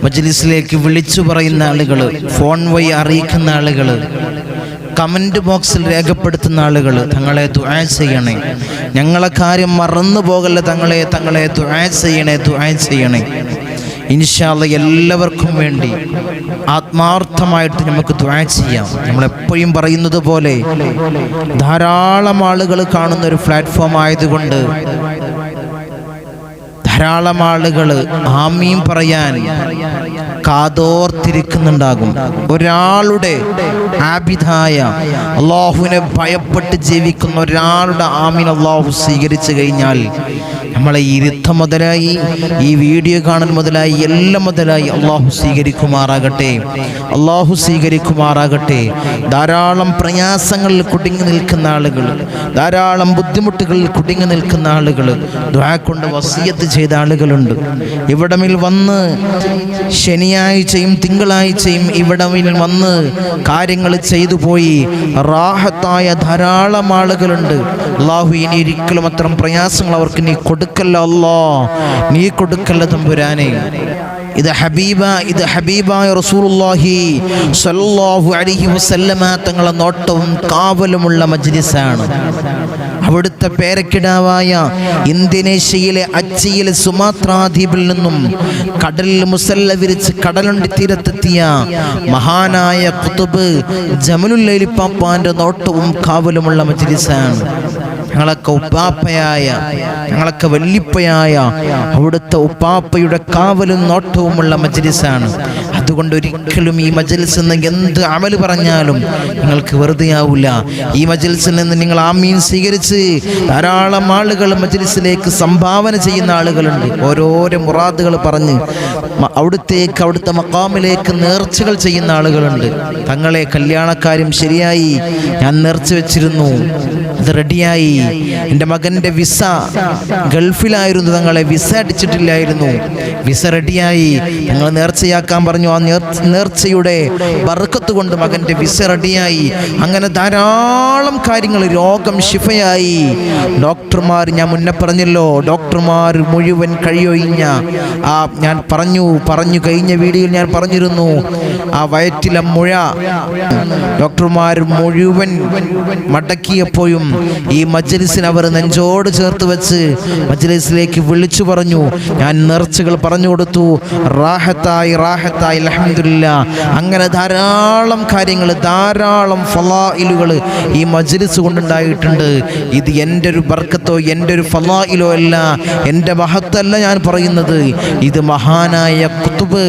മജ്ലിസിലേക്ക് വിളിച്ചു പറയുന്ന ആളുകൾ, ഫോൺ വഴി അറിയിക്കുന്ന ആളുകൾ, കമന്റ് ബോക്സിൽ രേഖപ്പെടുത്തുന്ന ആളുകൾ, തങ്ങളെ ദുആ ചെയ്യണേ, ഞങ്ങളെ കാര്യം മറന്നു പോകല്ല, തങ്ങളെ ദുആ ചെയ്യണേ, ദുആ ചെയ്യണേ. ഇൻഷാ അല്ലാഹ് എല്ലാവർക്കും വേണ്ടി ആത്മാർത്ഥമായിട്ട് നമുക്ക് ദുആ ചെയ്യാം. നമ്മളെപ്പോഴും പറയുന്നത് പോലെ ധാരാളം ആളുകൾ കാണുന്ന ഒരു പ്ലാറ്റ്ഫോം ആയതുകൊണ്ട് ധാരാളം ആളുകൾ ആമീൻ പറയാൻ കാതോർത്തിരിക്കുന്നുണ്ടാകും. ഒരാളുടെ ആബിദായ അല്ലാഹുവിനെ ഭയപ്പെട്ട് ജീവിക്കുന്ന ഒരാളുടെ ആമീൻ അല്ലാഹു സ്വീകരിച്ചു കഴിഞ്ഞാൽ നമ്മളെ ഇരുത്തം മുതലായി, ഈ വീഡിയോ കാണൽ മുതലായി, എല്ലാം മുതലായി അല്ലാഹു സ്വീകരിക്കുമാറാകട്ടെ. അല്ലാഹു സ്വീകരിക്കുമാറാകട്ടെ. ധാരാളം പ്രയാസങ്ങളിൽ കുടുങ്ങി നിൽക്കുന്ന ആളുകൾ, ധാരാളം ബുദ്ധിമുട്ടുകളിൽ കുടുങ്ങി നിൽക്കുന്ന ആളുകൾ, ദുആ കൊണ്ട് വസിയത്ത് ചെയ്ത ആളുകളുണ്ട്. ഇവിടമിൽ വന്ന് ശനിയാഴ്ചയും തിങ്കളാഴ്ചയും ഇവിടമിൽ വന്ന് കാര്യങ്ങൾ ചെയ്തു പോയി റാഹത്തായ ധാരാളം ആളുകളുണ്ട്. അല്ലാഹു ഇനി ഒരിക്കലും അത്തരം പ്രയാസങ്ങൾ അവർക്ക് നീ കൊടുക്കല്ല അല്ലാ, നീ കൊടുക്കല്ല തമ്പുരാനെ. ഇത് ഹബീബായ റസൂലുള്ളാഹി സ്വല്ലല്ലാഹു അലൈഹി വസല്ലമ തങ്ങളുടെ നോട്ടവും കാവലുമുള്ള മജ്ലിസാണ്. അവിടുത്തെ പേരക്കിടാവായ ഇന്തോനേഷ്യയിലെ അച്ചിയിലെ സുമാത്രാ ദ്വീപിൽ നിന്നും കടലിൽ മുസല്ല വിരിച്ച് കടലുണ്ടി തീരത്തെത്തിയ മഹാനായ ഖുതുബ് ജമലുൽ ലൈലിപ്പാപ്പാന്റെ നോട്ടവും കാവലുമുള്ള മജ്ലിസാണ്. ഞങ്ങളൊക്കെ ഉപ്പാപ്പയായ, ഞങ്ങളൊക്കെ വല്ലിപ്പയായ അവിടുത്തെ ഉപ്പാപ്പയുടെ കാവലും നോട്ടവുമുള്ള മജ്ലിസാണ്. അതുകൊണ്ട് ഒരിക്കലും ഈ മജ്ലിസിൽ നിന്ന് എന്ത് അമല് പറഞ്ഞാലും നിങ്ങൾക്ക് വെറുതെ ആവില്ല. ഈ മജ്ലിസിൽ നിന്ന് നിങ്ങൾ ആമീൻ സ്വീകരിച്ച് ധാരാളം ആളുകൾ മജ്ലിസിലേക്ക് സംഭാവന ചെയ്യുന്ന ആളുകളുണ്ട്. ഓരോരോ മുറാദുകൾ പറഞ്ഞ് അവിടുത്തെ മഖാമിലേക്ക് നേർച്ചകൾ ചെയ്യുന്ന ആളുകളുണ്ട്. തങ്ങളെ കല്യാണക്കാര്യം ശരിയായി, ഞാൻ നേർച്ച വെച്ചിരുന്നു, അത് റെഡിയായി. എൻ്റെ മകൻ്റെ വിസ ഗൾഫിലായിരുന്നു, തങ്ങളെ വിസ അടിച്ചിട്ടില്ലായിരുന്നു, വിസ റെഡിയായി, ഞങ്ങൾ നേർച്ചയാക്കാൻ പറഞ്ഞു. ആ നേർച്ചയുടെ ബർക്കത്ത് കൊണ്ട് മകൻ്റെ വിസ റെഡിയായി. അങ്ങനെ ധാരാളം കാര്യങ്ങൾ, രോഗം ശിഫയായി. ഡോക്ടർമാർ, ഞാൻ മുന്നേ പറഞ്ഞല്ലോ, ഡോക്ടർമാർ മുഴുവൻ കഴിയൊഴിഞ്ഞ ഞാൻ പറഞ്ഞു കഴിഞ്ഞ വീഡിയോയിൽ ഞാൻ പറഞ്ഞിരുന്നു, ആ വയറ്റിലെ മുഴ ഡോക്ടർമാർ മുഴുവൻ മടക്കിയപ്പോഴും ഈ മജ്ലിസിന് അവർ നെഞ്ചോട് ചേർത്ത് വെച്ച് മജ്ലിസിലേക്ക് വിളിച്ചു പറഞ്ഞു. ഞാൻ നേർച്ചകൾ പറഞ്ഞു കൊടുത്തു, റാഹത്തായി അൽഹംദുലില്ലാഹ്. അങ്ങനെ ധാരാളം കാര്യങ്ങൾ, ധാരാളം ഫളായിലുകൾ ഈ മജ്ലിസ് കൊണ്ടുണ്ടായിട്ടുണ്ട്. ഇത് എൻ്റെ ഒരു ബർക്കത്തോ എൻ്റെ ഒരു ഫളായിലോ അല്ല, എൻ്റെ മഹത്തല്ല ഞാൻ പറയുന്നത്. ഇത് മഹാനായ ഖുതുബ്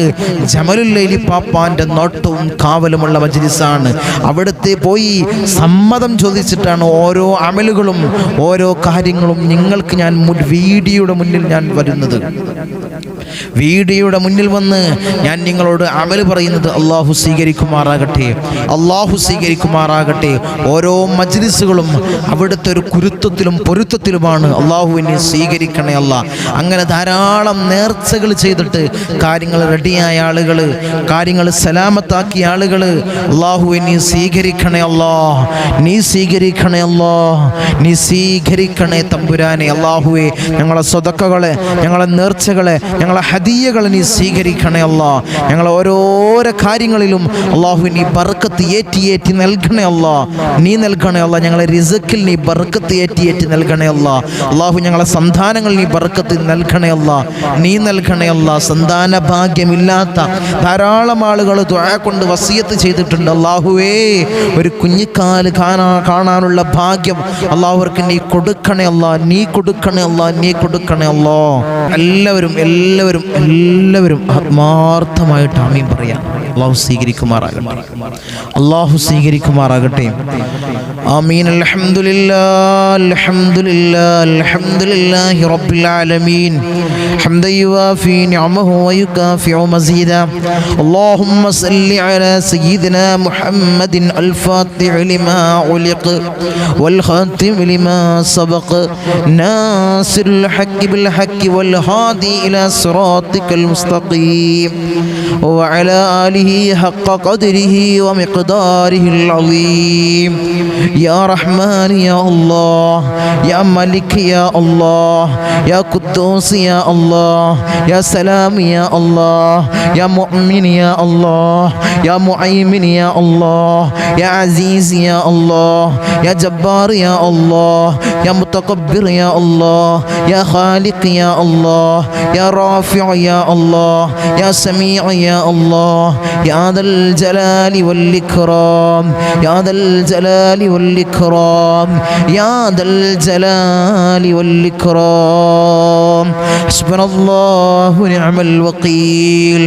ജമലുൽ ലൈലിപ്പാപ്പാന്റെ നോട്ടവും കാവലുമുള്ള മജ്ലിസാണ്. അവിടുത്തെ പോയി സമ്മതം ചോദിച്ചിട്ടാണ് ഓരോ അമലുകളും ഓരോ കാര്യങ്ങളും നിങ്ങൾക്ക് ഞാൻ വീഡിയോയുടെ മുന്നിൽ ഞാൻ വരുന്നത്. വീഡിയോയുടെ മുന്നിൽ വന്ന് ഞാൻ നിങ്ങളോട് അമൽ പറയുന്നത് അള്ളാഹു സ്വീകരിക്കുമാറാകട്ടെ, അള്ളാഹു സ്വീകരിക്കുമാറാകട്ടെ. ഓരോ മജ്ലിസുകളും അവിടുത്തെ ഒരു കുരുത്തത്തിലും പൊരുത്തത്തിലുമാണ്. അള്ളാഹുവിനെ സ്വീകരിക്കണേ അല്ലാ. അങ്ങനെ ധാരാളം നേർച്ചകൾ ചെയ്തിട്ട് കാര്യങ്ങൾ റെഡിയായ ആളുകൾ, കാര്യങ്ങൾ സലാമത്താക്കിയ ആളുകൾ, അള്ളാഹുവിനെ സ്വീകരിക്കണേ അല്ലാ, നീ സ്വീകരിക്കണേ അല്ലാ, നീ സ്വീകരിക്കണേ തമ്പുരാനെ. അള്ളാഹുവേ, ഞങ്ങളെ സ്വതക്കകളെ, ഞങ്ങളെ നേർച്ചകളെ, ഞങ്ങളെ ഹദിയകളെ നീ സ്വീകരിക്കണേ അല്ലാ. ഞങ്ങൾ ഓരോരോ കാര്യങ്ങളിലും അള്ളാഹു നീ ബർക്കത്ത് ഏറ്റി നൽകണേ അല്ലാ, നീ നൽകണേ അല്ലാ. ഞങ്ങളെ റിസ്ക്കിൽ നീ ബർക്കത്ത് ഏറ്റി നൽകണേ അല്ലാ. അള്ളാഹു ഞങ്ങളെ സന്താനങ്ങൾ നീ ബർക്കത്ത് നൽകണേ അല്ലാ, നീ നൽകണേ അല്ലാ. സന്താന ഭാഗ്യമില്ലാത്ത ധാരാളം ആളുകൾ ദുആ കൊണ്ട് വസിയത്ത് ചെയ്തിട്ടുണ്ട്. അള്ളാഹുവേ, ഒരു കുഞ്ഞിക്കാല് കാണാനുള്ള ഭാഗ്യം അള്ളാഹുവർക്ക് നീ കൊടുക്കണേ അല്ലാ, നീ കൊടുക്കണേ അല്ലാ, നീ കൊടുക്കണേ അല്ലാ. എല്ലാവരും ആത്മാർത്ഥമായിട്ട് ആമീൻ പറയാം. അള്ളാഹു സ്വീകരിക്കുമാറാകട്ടെ, അള്ളാഹു സ്വീകരിക്കുമാറാകട്ടെ. ആമീൻ. അൽഹംദുലില്ലാഹി റബ്ബിൽ ആലമീൻ ഹംദൻ യുവാഫി നിഅമഹു വയുകാഫിഉ മസീദാ. അല്ലാഹുമ്മ സല്ലി അലാ സയ്യിദിനാ മുഹമ്മദിൻ അൽ-ഫാത്തിഹി ലിമാ ഉലിഖ വൽ ഖാതിമി ലിമാ സബഖ നാസിറുൽ ഹഖ് ബിൽ ഹഖ് വൽ ഹാദി ഇലാ സിറാത്തിക്കൽ മുസ്തഖീം വഅലാ ആലിഹി ഹഖ്ക ഖദ്രിഹി വമിഖ്ദാരിഹിൽ അളീം. യാ റഹ്മാൻ യാ അല്ലാഹ്, യാ മലിക് യാ അല്ലാഹ്, യാ ഖുദ്ദൂസ് യാ അല്ലാഹ്, യാ സലാം യാ അല്ലാഹ്, യാ മുഅ്മിൻ യാ അല്ലാഹ്, യാ മുഅയ്മിൻ യാ അല്ലാഹ്, യാ അസീസ് യാ അല്ലാഹ്, യാ ജബ്ബാർ യാ അല്ലാഹ്, യാ മുതകബ്ബിർ യാ അല്ലാഹ്, യാ ഖാലിഖ് യാ അല്ലാഹ്, യാ റാഫിഉ യാ അല്ലാഹ്, യാ സമീഉ യാ അല്ലാഹ്, യാ ദൽ ജലാലി വൽ ഇക്റാം, യാ ദൽ ജലാലി വൽ ഇക്റാം, യാ ദൽ ജലാലി വൽ ഇക്റാം. ഹസ്ബുനല്ലാഹു നിഅമൽ വകീൽ,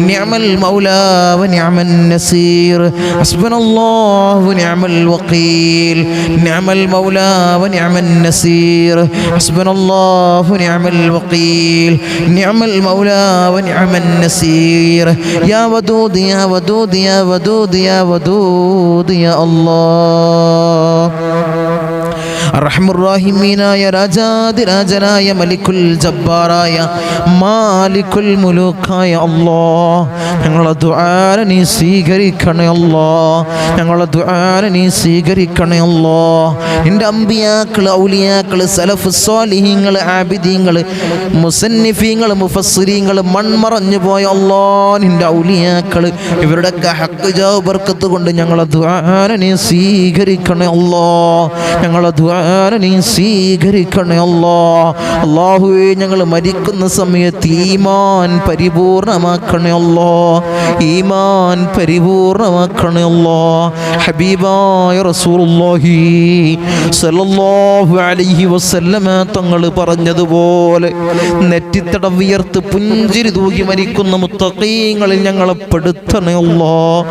നിഅമൽ മൗലാ വ നിഅമൻ നസീർ. ഹസ്ബുനല്ലാഹു നിഅമൽ വകീൽ, നിഅമൽ മൗലാ വ നിഅമൻ നസീർ. ഹസ്ബുനല്ലാഹു നിഅമൽ വകീൽ, നിഅമൽ മൗലാ വ നിഅമൻ നസീർ. യാ വദൂദ് യാ വദൂദ് യാ വദൂദ് യാ വദൂദ് യാ അല്ലാഹ്. അർഹമുർറഹീമീനായ രാജാതിരാജനായ മലിക്കുൽ ജബ്ബാറായ മാലിക്കുൽ മുലൂക്കായ അല്ലാഹ്, ഞങ്ങളെ ദുആ നീ സ്വീകരിക്കണേ അല്ലാഹ്, ഞങ്ങളെ ദുആ നീ സ്വീകരിക്കണേ അല്ലാഹ്. നിന്റെ അമ്പിയാക്കൾ, ഔലിയാക്കൾ, സലഫ് സ്വാലിഹീങ്ങൾ, ആബിദീങ്ങൾ, മുസന്നിഫീങ്ങൾ, മുഫസ്സിരീങ്ങൾ, മൺമറഞ്ഞു പോയ അല്ലാഹ് നിന്റെ ഔലിയാക്കൾ, ഇവരുടെയൊക്കെ ഹഖ് ജാവ് ബർക്കത്ത് കൊണ്ട് ഞങ്ങളെ ദുആ നീ സ്വീകരിക്കണേ അല്ലാഹ്, ഞങ്ങളെ ദുആ നീ സ്വീകരിക്കണേ അല്ലാഹ്. അല്ലാഹുവേ, ഞങ്ങൾ മരിക്കുന്ന സമയത്ത് ഈമാൻ പരിപൂർണമാക്കണേ അല്ലാഹ്, ഈമാൻ പരിപൂർണമാക്കണേ അല്ലാഹ്. ഹബീബായ റസൂലുള്ളാഹി സ്വല്ലല്ലാഹു അലൈഹി വസല്ലമ തങ്ങൾ പറഞ്ഞതുപോലെ നെറ്റിത്തട വിയർത്ത് പുഞ്ചിരി തൂകി മരിക്കുന്ന മുത്തഖീങ്ങളിൽ ഞങ്ങളെ പെടുത്തണേ അല്ലാഹ്,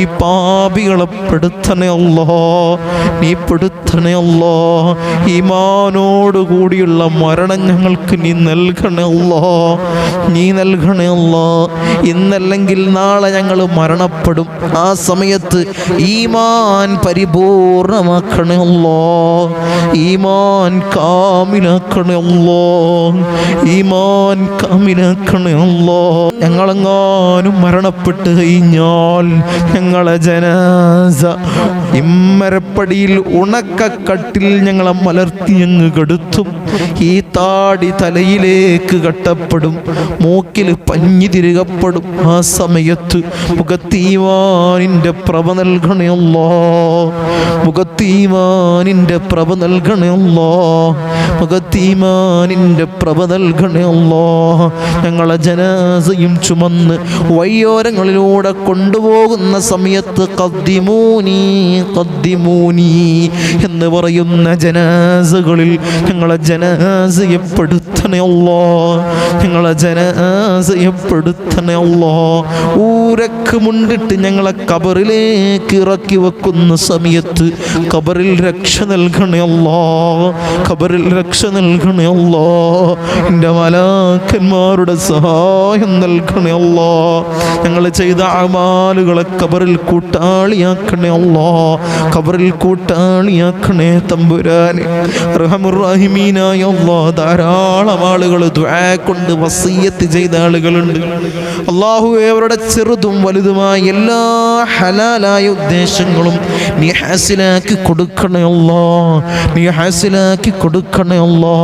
ഈ പാപികളെ പെടുത്തണേ അല്ലാഹ്, നീ പെടുത്തണേ അല്ലാഹ്. ഈമാനോട് കൂടിയുള്ള മരണം ഞങ്ങൾക്ക് നീ നൽകണേ അല്ലാഹ്, നീ നൽകണേ അല്ലാഹ്. ഇന്നല്ലെങ്കിൽ നാളെ ഞങ്ങൾ മരണപ്പെടും. ആ സമയത്ത് ഈമാൻ പരിപൂർണമാക്കണേ അല്ലാഹ്, ഈമാൻ കാമിലാക്കണേ അല്ലാഹ്, ഈമാൻ കാമിലാക്കണേ അല്ലാഹ്. ഞങ്ങളെങ്ങാനും മരണപ്പെട്ട് കഴിഞ്ഞാൽ ഞങ്ങളെ ജനാസ ഇമ്മരപ്പടിയിൽ ഉണക്കക്കട്ടിൽ ഞങ്ങളെ മലർത്തി അങ്ങ് കെടുത്തും. ഈ താടി തലയിലേക്ക് കെട്ടപ്പെടും, മൂക്കിൽ പഞ്ഞി തിരുകപ്പെടും. ആ സമയത്ത് മുഖത്തീമാനിൻ്റെ പ്രഭ നൽകണേ അല്ലാഹ്, മുഖത്തീമാനിൻ്റെ പ്രഭ നൽകണേ അല്ലാഹ്, മുഖത്തീമാനിൻ്റെ പ്രഭ നൽകണേ അല്ലാഹ്. ഞങ്ങളെ ജനാസയും ചുമന്ന് വഴിയോരങ്ങളിലൂടെ കൊണ്ടുപോകുന്ന സമയത്ത് ഖദ്ദിമൂനി ഖദ്ദിമൂനി എന്ന് പറയുന്ന ജനാസകളിൽ ഞങ്ങളെ ജനാസയെപ്പെടുത്തണേ അല്ലാ, ഞങ്ങളെ ജനാസയെപ്പെടുത്തണേ അല്ലാ. ഊരക്ക് മുണ്ടിട്ട് ഞങ്ങളെ ഖബറിലേക്ക് ഇറക്കി വെക്കുന്ന സമയത്ത് ഖബറിൽ രക്ഷ നൽകണേ അല്ലാ, ഖബറിൽ രക്ഷ നൽകണേ അല്ലാ. എൻ്റെ മലാക്കന്മാരുടെ സഹായം നൽകണേ അല്ലാ. ഞങ്ങൾ ചെയ്ത അമാലുകളെ ഖബറിൽ കൂട്ടാളിയാക്കണേ അല്ലാ, ഖബറിൽ കൂട്ടാളിയാക്കണേ തമ്പുരാനെ. അർഹമുർ റഹീമീനായ അല്ലാ, ധാരാളം ആളുകൾ ദുആ കൊണ്ട് വസിയ്യത്ത് ചെയ്ത ആളുകളുണ്ട്. അല്ലാഹുവേ, അവരുടെ ചെറുതും വലുതുമായ എല്ലാ ഹലാലായ ഉദ്ദേശങ്ങളും നീ ഹാസിലാക്കി കൊടുക്കണേ അല്ലാ, നീ ഹാസിലാക്കി കൊടുക്കണേ അല്ലാ.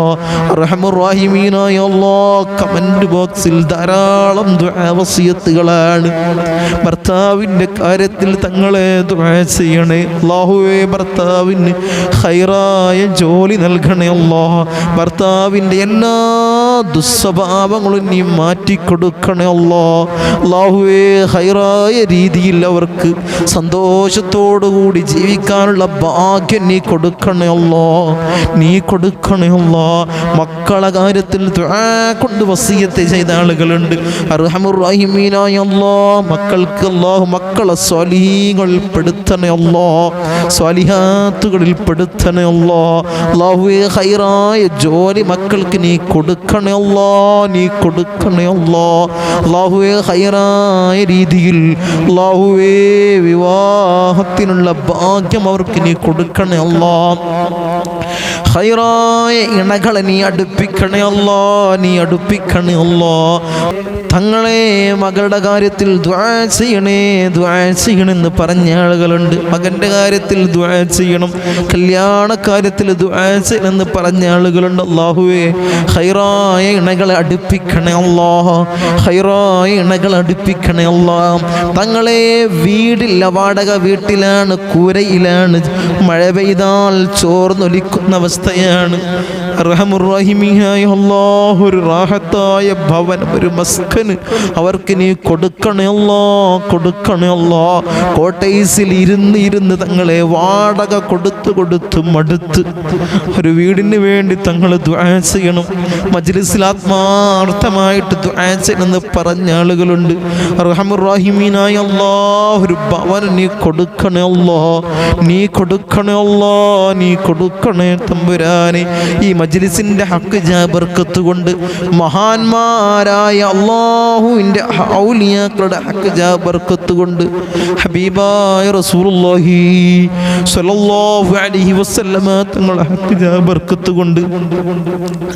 അർഹമുർ റഹീമീനായ അല്ലാ, കമന്റ് ബോക്സിൽ ധാരാളം ദുആ വസിയത്തുകളാണ്. ഭർത്താവിൻ്റെ കാര്യത്തിൽ തങ്ങളെ ദുആ ചെയ്യണേ അല്ലാഹുവേ, ഭർത്താവിന് ഖൈറായ ജോലി നൽകണേ അല്ലാ, ഭർത്താവിൻ്റെ എല്ലാ ദുസ്വഭാവങ്ങളും നീ മാറ്റിക്കൊടുക്കണേ അല്ലാ. അല്ലാഹുവേ, ഖൈറായ രീതിയിൽ അവർക്ക് സന്തോഷത്തോടുകൂടി ജീവിക്കാനുള്ള ഭാഗ്യം നീ കൊടുക്കണേ അല്ലാ, നീ കൊടുക്കണേ അല്ലാ. മക്കളെ കാര്യത്തിൽ ദുആ കൊണ്ട് വസിയത്ത് ചെയ്ത ആളുകളുണ്ട്. അർഹമുർ റഹീമീനായ അല്ലാ, മക്കൾക്ക് അല്ലാഹു മക്കളെ സ്വാലിഹീങ്ങളിൽ പെടുത്തണേ അല്ലാ, സ്വാലിഹാത്തുകളിൽ പെടുത്തണേ അല്ലാ. അല്ലാഹുവേ, ഖൈറായ ജോലി മക്കൾക്ക് നീ കൊടുക്കണേ അല്ലാ, നീ കൊടുക്കണേ അല്ലാ. അല്ലാഹുവേ, ഖൈറായ രീതിയിൽ അല്ലാഹുവേ വിവാഹത്തിനുള്ള ഭാഗ്യം അവർക്ക് നീ കൊടുക്കണേ അല്ലാ. ഖൈറായ ഇണകളെ നീ അടുപ്പിക്കണേ അല്ലാ, നീ അടുപ്പിക്കണേ അല്ലാ. തങ്ങളെ മകളുടെ കാര്യത്തിൽ ദുആ ചെയ്യണേ, ദുആ ചെയ്യണമെന്ന് പറഞ്ഞ ആളുകളുണ്ട്. മകൻ്റെ കാര്യത്തിൽ ദുആ ചെയ്യണം, കല്യാണ കാര്യത്തിൽ ദുആ ചെയ്യണമെന്ന് പറഞ്ഞ ആളുകളുണ്ട്. അല്ലാഹുവേ, ഖൈറായ ഇണകളെ അടുപ്പിക്കണേ അല്ലാ, ഖൈറായ ഇണകളെ അടുപ്പിക്കണേ അല്ലാ. തങ്ങളെ വീടില്ല, വാടക വീട്ടിലാണ്, കൂരയിലാണ്, മഴ പെയ്താൽ ചോർന്നൊലിക്കുന്ന അവസ്ഥയാണ്. അർഹമുർ റഹീമീനായ അല്ലാഹ്, ഒരു റാഹത്തായ ഭവനം, ഒരു മസ്കന് അവർക്ക് നീ കൊടുക്കണേ അല്ലാ, കൊടുക്കണേ അല്ലാ. കോട്ടേഴ്സിൽ ഇരുന്ന് തങ്ങളെ വാടക കൊടുത്ത് മടുത്ത് ഒരു വീടിന് വേണ്ടി തങ്ങൾ ദുആ ചെയ്യണം. മജ്ലിസിൽ ആത്മാർത്ഥമായിട്ട് ദുആ ചെയ്യണമെന്ന് പറഞ്ഞ ആളുകളുണ്ട്. അർഹമുർ റഹീമീനായ അല്ലാഹ്, ഒരു ഭവനം നീ കൊടുക്കണേ അല്ലാ, നീ കൊടുക്കണേ അല്ലാ, നീ കൊടുക്കണേ തമ്പുരാനെ. ഈ മജ്ലിസിന്റെ ഹക്ക് ജാ ബർക്കത്ത് കൊണ്ട് മഹാന്മാരായ അല്ലാഹുവിൻ്റെ ഔലിയാക്കളുടെ ഹക്ക് ജാ ബർക്കത്ത് കൊണ്ട് ഹബീബായ റസൂലുള്ളാഹി സ്വല്ലല്ലാഹു അലൈഹി വസല്ലമ തങ്ങളുടെ ഹക്ക് ജാ ബർക്കത്ത് കൊണ്ട്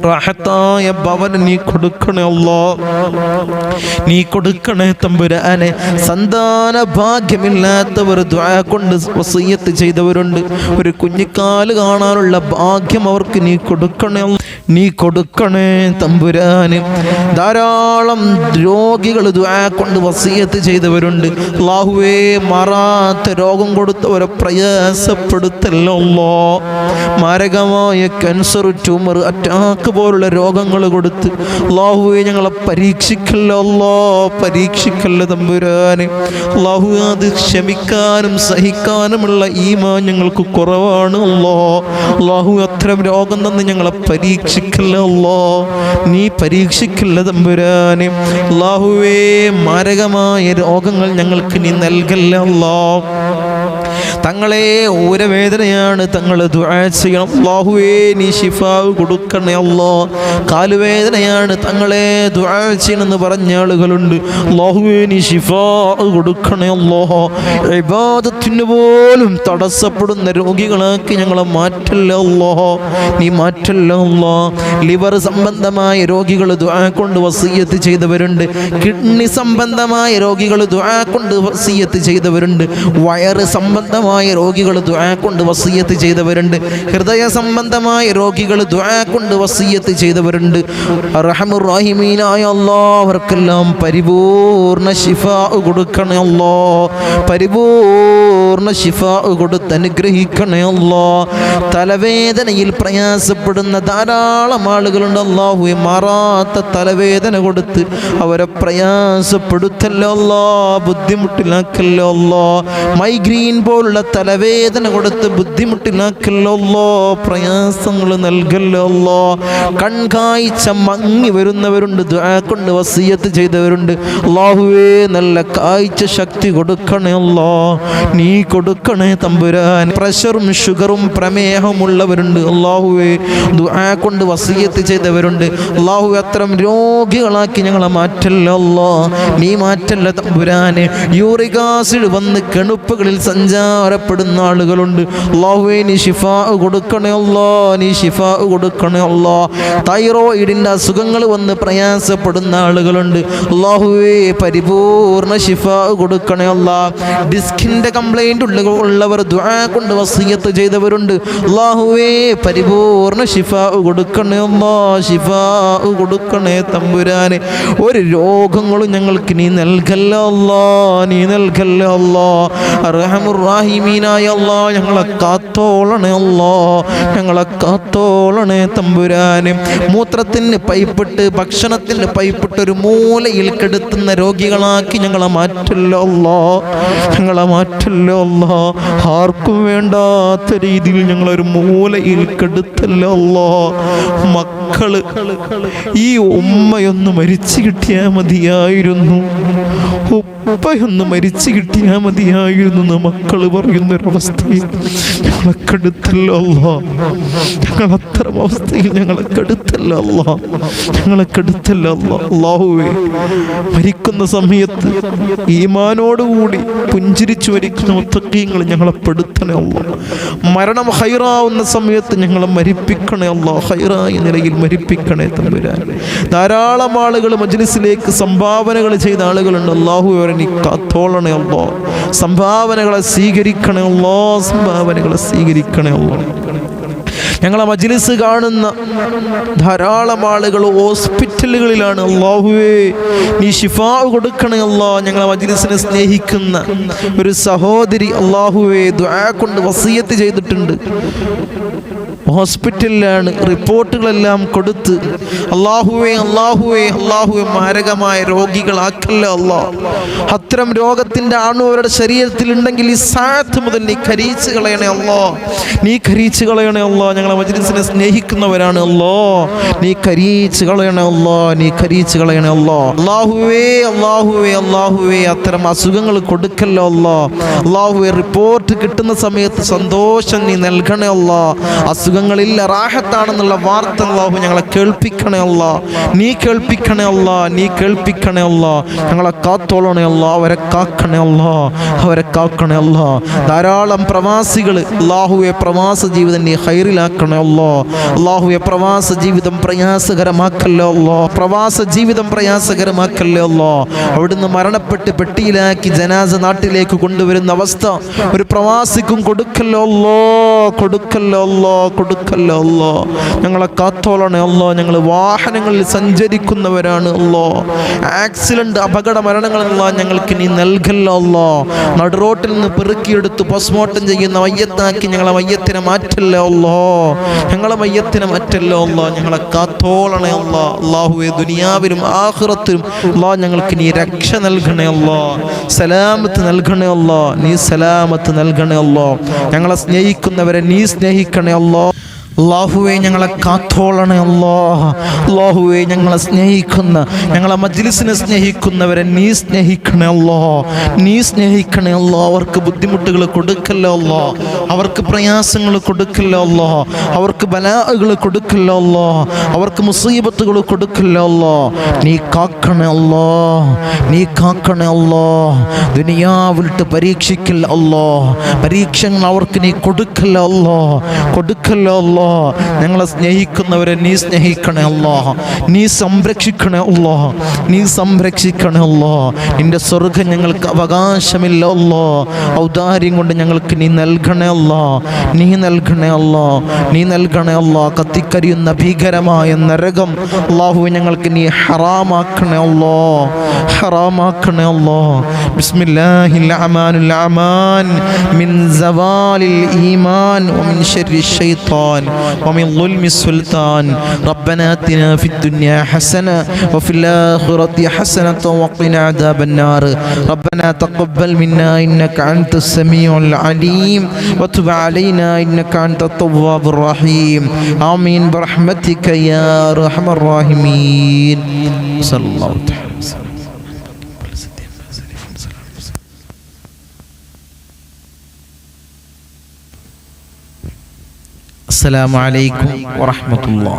റാഹത്തായ ഭവനം നീ കൊടുക്കണേ അല്ലാ, നീ കൊടുക്കണേ തമ്പുരാനെ. സന്താന ഭാഗ്യമില്ലാത്തവർ ദുആ കൊണ്ട് വസിയ്യത്ത് ചെയ്തവരുണ്ട്. ഒരു കുഞ്ഞിക്കാല് കാണാനുള്ള ഭാഗ്യം അവർക്ക് നീ കൊടുക്കണേ, നീ കൊടുക്കണേ തമ്പുരാന്. ധാരാളം രോഗികൾ ദുആ കൊണ്ട് വസിയ്യത്ത് ചെയ്തവരുണ്ട്. അല്ലാഹുവേ, മാറാത്ത രോഗം കൊടുത്തവരെ പ്രയാസപ്പെടുത്തല്ലോ അല്ലാ. മാരകമായ ക്യാൻസർ, ട്യൂമർ, അറ്റാക്ക് പോലുള്ള രോഗങ്ങൾ കൊടുത്ത് അല്ലാഹുവേ ഞങ്ങളെ പരീക്ഷിക്കല്ലോ അല്ലാ, പരീക്ഷിക്കല്ലോ തമ്പുരാന്. അല്ലാഹുവേ, അത് ക്ഷമിക്കാനും സഹിക്കാനുമുള്ള ഈമാൻ ഞങ്ങൾക്ക് കുറവാണ് അല്ലാ. അല്ലാഹു, അത്തരം രോഗം തന്ന് ഞങ്ങളെ പരീക്ഷിക്കല്ലോ അല്ലാ, നീ പരീക്ഷിക്കല്ലോ തമ്പുരാനെ. അല്ലാഹുവേ, മാരകമായ രോഗങ്ങൾ ഞങ്ങൾക്ക് നീ നൽകല്ലേ അല്ലാ. തങ്ങളെ ഊരവേദനയാണ്, തങ്ങൾ ദുആ ചെയ്യണം. അല്ലാഹുവേ, നീ ശിഫാവ് കൊടുക്കണേ അല്ലാ. കാലുവേദനയാണ്, തങ്ങളെ ദുആ ചെയ്യണമെന്ന് പറഞ്ഞ ആളുകളുണ്ട്. അല്ലാഹുവേ, നീ ശിഫാ കൊടുക്കണേ അല്ലാ. ഇബാദത്തിന് പോലും തടസ്സപ്പെടുന്ന രോഗികളാക്കി ഞങ്ങളെ മാറ്റല്ലേ അല്ലാ, നീ മാറ്റല്ലേ അല്ലാ. ലിവർ സംബന്ധമായ രോഗികൾ ദുആ കൊണ്ട് വസിയ്യത്ത് ചെയ്തവരുണ്ട്. കിഡ്നി സംബന്ധമായ രോഗികൾ ദുആ കൊണ്ട് വസിയ്യത്ത് ചെയ്തവരുണ്ട്. വയറ് സംബന്ധമായ രോഗികൾ ദുആ കൊണ്ട് വസിയ്യത്ത് ചെയ്തവരുണ്ട്. ഹൃദയ സംബന്ധമായ രോഗികൾ ദുആ കൊണ്ട് വസിയ്യത്ത് ചെയ്തവരുണ്ട്. അർഹമുർ റഹീമീനായ അല്ലാഹ്, അവർക്കെല്ലാം പരിപൂർണ ശിഫാ കൊടുക്കണേ അല്ലാ, പരിപൂർണ ശിഫാ കൊടുത്ത് അനുഗ്രഹിക്കണേ അല്ലാ. തലവേദനയിൽ പ്രയാസപ്പെടുന്ന ധാരാളം ആളുകളുണ്ട്. അല്ലാഹുവേ, മാറാത്ത തലവേദന കൊടുത്ത് അവരെ പ്രയാസപ്പെടുത്തല്ലോ അല്ലാ, ബുദ്ധിമുട്ടിലാക്കല്ലോ അല്ലാ. മൈഗ്രീൻ പോലുള്ള തലവേദന കൊടുത്ത് ബുദ്ധിമുട്ടിലാക്കല്ലോ അല്ലാ, പ്രയാസങ്ങൾ നൽകല്ലോ അല്ലാ. കൺകാഴ്ച മങ്ങി വരുന്നവരുണ്ട്, ദുആ കൊണ്ട് വസിയത്ത് ചെയ്തവരുണ്ട്. അല്ലാഹുവേ നല്ല കാഴ്ച ശക്തി കൊടുക്കണേ അല്ലാ, നീ കൊടുക്കണേ തമ്പുരാൻ. പ്രഷറും ഷുഗറും പ്രമേഹമുള്ളവരുണ്ട്, അല്ലാഹുവേ ദുആ കൊണ്ട് വസിയത്ത് ചെയ്തവരുണ്ട്. അല്ലാഹുവേ അത്തരം രോഗികളാക്കി ഞങ്ങളെ മാറ്റല്ല അല്ലാ, നീ മാറ്റല്ല തമ്പുരാനെ. യൂറിക് ആസിഡ് വന്ന് കെണുപ്പുകളിൽ സഞ്ചാരപ്പെടുന്ന ആളുകളുണ്ട്, അല്ലാഹുവേ നീ ശിഫാ കൊടുക്കണേ അല്ലാ, നീ ശിഫാ കൊടുക്കണേ അല്ലാ. തൈറോയിഡിൻ്റെ അസുഖങ്ങൾ വന്ന് പ്രയാസപ്പെടുന്ന ആളുകളുണ്ട്, അല്ലാഹുവേ പരിപൂർണ ശിഫാ കൊടുക്കണേ അല്ലാ. ഡിസ്കിൻ്റെ കംപ്ലൈൻറ്റ് ഉള്ളവർ ദുആ കൊണ്ട് വസിയത്ത് ചെയ്തവരുണ്ട്, അല്ലാഹുവേ പരിപൂർണ ശിഫാ കൊടുക്കണേ അല്ലാ, ശിഫാ കൊടുക്കണേ തമ്പുരാനെ. ഒരു രോഗങ്ങളും ഞങ്ങൾക്ക് നീ നൽകല്ല അല്ലാ, നീ നൽകല്ല അല്ലാ. അർഹമുർ റഹീമീനായ അല്ലാ ഞങ്ങളെ കാത്തോളണേ അല്ലാ, ഞങ്ങളെ കാത്തോളണേ തമ്പുരാനെ. മൂത്രത്തിന് പൈപ്പിട്ട് ഭക്ഷണത്തിന് പൈപ്പിട്ട് ഒരു മൂലയിൽ കെടുത്തുന്ന രോഗികളാക്കി ഞങ്ങളെ മാറ്റല്ലോ അല്ലാ, ഞങ്ങളെ മാറ്റല്ലോ അല്ലാ. ആർക്കും വേണ്ടാത്ത രീതിയിൽ ഞങ്ങളൊരു മൂലയിൽ കെടുത്തല്ലോ അല്ലാ. മക്കള് ഈ ഉമ്മയൊന്ന് മരിച്ചു കിട്ടിയാൽ മതിയായിരുന്നു, ഉപ്പയൊന്ന് മരിച്ചു കിട്ടിയാൽ മതിയായിരുന്നു എന്ന് മക്കള് പറയുന്നൊരവസ്ഥയിൽ ഞങ്ങളെ കെടുത്തല്ലോ അല്ലാ. ഞങ്ങൾ അത്തരം അവസ്ഥയിൽ ഞങ്ങളെ കെടുത്തല്ലോ അല്ലാ, ഞങ്ങളെ കെടുത്തല്ലോ അല്ലാ. അല്ലാഹുവേ മരിക്കുന്ന സമയത്ത് ഈമാനോടുകൂടി പുഞ്ചിരിച്ചു മരിക്കുന്ന മുത്തഖീങ്ങൾ ഞങ്ങളെ പെടുത്തണേ അല്ലാ. മരണം ഹൈറാവുന്ന സമയത്ത് ഞങ്ങളെ മരിപ്പിക്കണേ അല്ലാ, ഹൈറായ നിലയിൽ മരിപ്പിക്കണേ തമ്പുരാൻ. ധാരാളം ആളുകൾ മജ്ലിസിലേക്ക് സംഭാവനകൾ ചെയ്ത ആളുകളുണ്ട്, അല്ലാഹുവേ നീ കാത്തോളണേ അല്ലാ. സംഭാവനകളെ സ്വീകരിക്കണേ അല്ലാ, സംഭാവനകളെ സ്വീകരിക്കണേ അല്ലാ. ഞങ്ങളെ മജ്ലിസ് കാണുന്ന ധാരാളം ആളുകൾ ഹോസ്പിറ്റലുകളിലാണ്, അല്ലാഹുവേ നീ ശിഫാ കൊടുക്കണേ അല്ലാ. ഞങ്ങളെ മജ്ലിസിനെ സ്നേഹിക്കുന്ന ഒരു സഹോദരി അല്ലാഹുവേ ദുആ കൊണ്ട് വസിയത്ത് ചെയ്തിട്ടുണ്ട്, ഹോസ്പിറ്റലിലാണ്, റിപ്പോർട്ടുകളെല്ലാം കൊടുത്ത് അല്ലാഹുവേ അല്ലാഹുവേ അല്ലാഹുവേ മാരകമായ രോഗികളാക്കല്ല അല്ലാ. അത്തരം രോഗത്തിൻ്റെ അണു അവരുടെ ശരീരത്തിൽ ഉണ്ടെങ്കിൽ ഈ സാത്ത് മുതൽ നീ കരിയിച്ച് കളയണേ അല്ലാ, നീ കരിയിച്ച് കളയണേ അല്ലാ. ഞങ്ങളെ മജ്ലിസിനെ സ്നേഹിക്കുന്നവരാണ് അല്ലാ, നീ കരിയിച്ച് കളയണേ അല്ലാ, നീ കരിയിച്ച് കളയണേ അല്ലാ. അല്ലാഹുവേ അല്ലാഹുവേ അല്ലാഹുവേ അത്തരം അസുഖങ്ങൾ കൊടുക്കല്ലോ അല്ലാ. അല്ലാഹുവേ റിപ്പോർട്ട് കിട്ടുന്ന സമയത്ത് സന്തോഷം നീ നൽകണേ അല്ലാ. അസുഖങ്ങളില്ല, റാഹത്താണെന്നുള്ള വാർത്ത അല്ലാഹു ഞങ്ങളെ കേൾപ്പിക്കണേ അല്ലാ, നീ കേൾപ്പിക്കണേ അല്ലാ, നീ കേൾപ്പിക്കണേ അല്ലാ. ഞങ്ങളെ കാത്തോളണേ അല്ലാ, അവരെ കാക്കണേ അല്ലാ, അവരെ കാക്കണേ അല്ലാ. ധാരാളം പ്രവാസികൾ അല്ലാഹുവേ പ്രവാസ ജീവിതം നീ ഹൈറിലാക്കണേ അല്ലാ. അല്ലാഹുവേ പ്രവാസ ജീവിതം പ്രയാസകരമാക്കല്ലോ അല്ലാ, പ്രവാസ ജീവിതം പ്രയാസകരമാക്കല്ലോ അല്ലാ. അവിടുന്ന് മരണപ്പെട്ട് പെട്ടിയിലാക്കി ജനാസ നാട്ടിലേക്ക് കൊണ്ടുവരുന്ന അവസ്ഥ ഒരു പ്രവാസിക്കും കൊടുക്കല്ലോ അല്ലാ, കൊടുക്കല്ലോ അല്ലാ, കൊടുക്കല്ലോ അല്ലാ. ഞങ്ങളെ കാത്തോളണേ അല്ലാ. ഞങ്ങൾ വാഹനങ്ങളിൽ സഞ്ചരിക്കുന്നവരാണ് അല്ലാ, ആക്സിഡന്റ് അപകട മരണങ്ങളല്ല ഞങ്ങൾക്ക് നീ നൽകല്ലോ അല്ലാ. നടുറോട്ടിൽ നിന്ന് പെറുക്കിയെടുത്ത് പോസ്റ്റ്മോർട്ടം ചെയ്യുന്ന മയ്യത്താക്കി ഞങ്ങളെ മയ്യത്തിനെ മാറ്റല്ലോ അല്ലാ, ഞങ്ങളെ മയ്യത്തിനെ മാറ്റല്ലോ അല്ലാ. ഞങ്ങളെ കാത്തോളണേ അല്ലാ. അല്ലാഹുവേ ദുനിയാവിലും ആഖിറത്തിലും അല്ലാ ഞങ്ങൾക്ക് നീ രക്ഷ നൽകണേ അല്ലാ, സലാമത്ത് നൽകണേ അല്ലാ, നീ സലാമത്ത് നൽകണേ അല്ലാ. ഞങ്ങളെ സ്നേഹിക്കുന്നവരെ നീ സ്നേഹിക്കണേ അല്ലാ. അല്ലാഹുവേ ഞങ്ങളെ കാത്തോളണേ അല്ലാ. അല്ലാഹുവേ ഞങ്ങളെ സ്നേഹിക്കുന്ന ഞങ്ങളെ മജ്ലിസിനെ സ്നേഹിക്കുന്നവരെ നീ സ്നേഹിക്കണേ അല്ലാ, നീ സ്നേഹിക്കണേ അല്ലാ. അവർക്ക് ബുദ്ധിമുട്ടുകൾ കൊടുക്കല്ലോ അല്ലാ, അവർക്ക് പ്രയാസങ്ങൾ കൊടുക്കല്ലോ അല്ലാ, അവർക്ക് ബലാഅകൾ കൊടുക്കല്ലോ അല്ലാ, അവർക്ക് മുസീബത്തുകൾ കൊടുക്കല്ലോ അല്ലാ. നീ കാക്കണേ അല്ലാ, നീ കാക്കണേ അല്ലാ. ദുനിയാവിലിട്ട് പരീക്ഷിക്കല്ല അല്ലാ, പരീക്ഷകൾ അവർക്ക് നീ കൊടുക്കല്ലോ അല്ലാ, കൊടുക്കല്ലോ അല്ലാ. ഞങ്ങളെ സ്നേഹിക്കുന്നവരെ നീ സ്നേഹിക്കണേ അല്ലാ, നീ സംരക്ഷിക്കണേ അല്ലാ, നീ സംരക്ഷിക്കണേ അല്ലാ. നിന്റെ സ്വർഗ്ഗം ഞങ്ങൾക്ക് അവകാശമില്ല അല്ലാ, ഔദാര്യം കൊണ്ട് ഞങ്ങൾക്ക് നീ നൽകണേ അല്ലാ, നീ നൽകണേ അല്ലാ, നീ നൽകണേ അല്ലാ. കത്തിക്കരിയുന്ന ഭീകരമായ നരകം അല്ലാഹു ഞങ്ങൾക്ക് നീ ഹറാമാക്കണേ അല്ലാ, ഹറാമാക്കണേ അല്ലാ. ബിസ്മില്ലാഹിൽ റഹ്മാനിൽ റഹീം മിൻ സവാലിൽ ഈമാൻ വമിൻ ശർരി ശൈത്താൻ ومن ظلم السلطان ربنا آتنا في الدنيا حسنة وفي الآخرة حسنة وقنا عذاب النار ربنا تقبل منا إنك أنت السميع العليم وتب علينا إنك أنت التواب الرحيم آمين برحمتك يا أرحم الراحمين صلى الله عليه وسلم. السلام عليكم ورحمة الله.